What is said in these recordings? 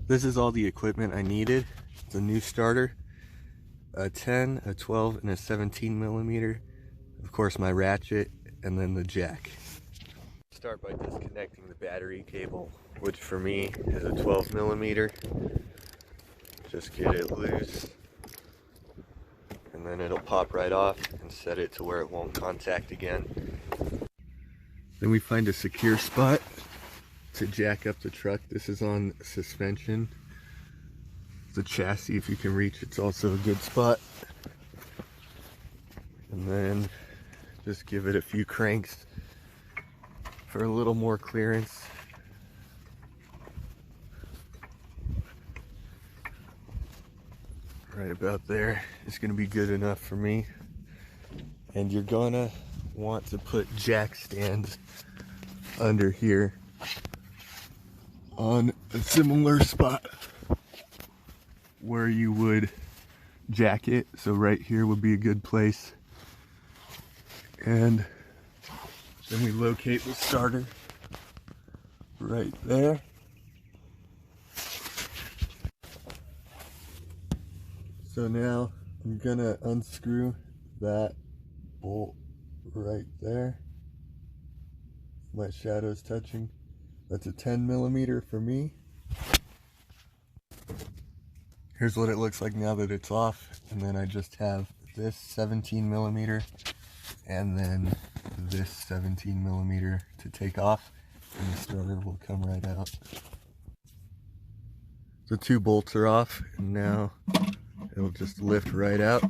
This is all the equipment I needed. It's a new starter, a 10, a 12, and a 17 millimeter. Of course, my ratchet, and then the jack. Start by disconnecting the battery cable, which for me is a 12 millimeter. Just get it loose, and then it'll pop right off and set it to where it won't contact again. Then we find a secure spot to jack up the truck. This is on suspension. The chassis, if you can reach, it's also a good spot. And then just give it a few cranks for a little more clearance. Right about there is going to be good enough for me. And you're gonna want to put jack stands under here on a similar spot where you would jack it. So right here would be a good place. And then we locate the starter right there. So now I'm gonna unscrew that bolt right there. My shadow's touching. That's a 10 millimeter for me. Here's what it looks like now that it's off. And then I just have this 17 millimeter and then this 17 millimeter to take off, and the starter will come right out. The two bolts are off, and now it'll just lift right out.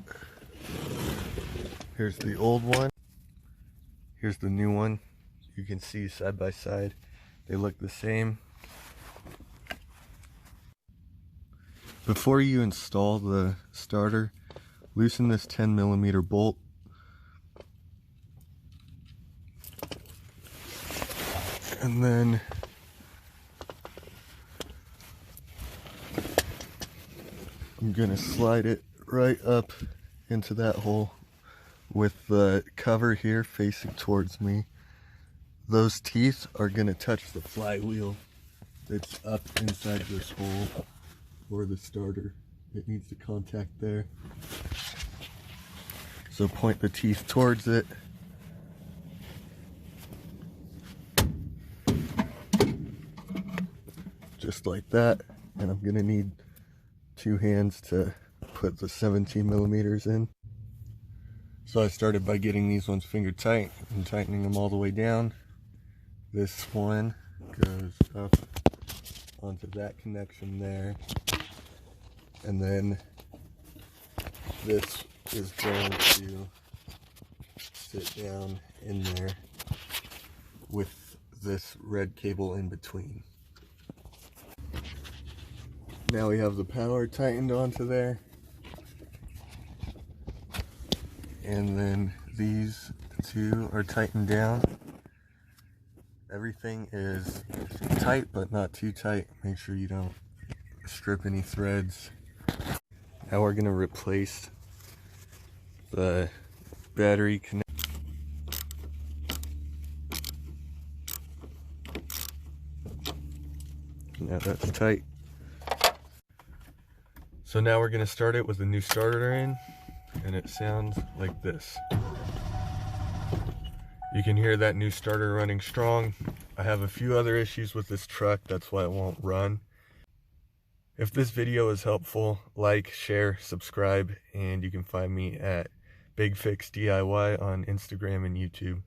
Here's the old one. Here's the new one. You can see side by side. They look the same. Before you install the starter, loosen this 10 millimeter bolt. And then I'm gonna slide it right up into that hole with the cover here facing towards me. Those teeth are gonna touch the flywheel that's up inside this hole for the starter. It needs to contact there. So point the teeth towards it. Just like that. And I'm gonna need two hands to put the 17 millimeters in. So I started by getting these ones finger tight and tightening them all the way down. This one goes up onto that connection there. And then this is going to sit down in there with this red cable in between. Now we have the power tightened onto there. And then these two are tightened down. Everything is tight, but not too tight. Make sure you don't strip any threads. Now we're going to replace the battery connector. Now that's tight. So now we're going to start it with a new starter in, and it sounds like this. You can hear that new starter running strong. I have a few other issues with this truck, that's why it won't run. If this video is helpful, like, share, subscribe, and you can find me at Big Fix DIY on Instagram and YouTube.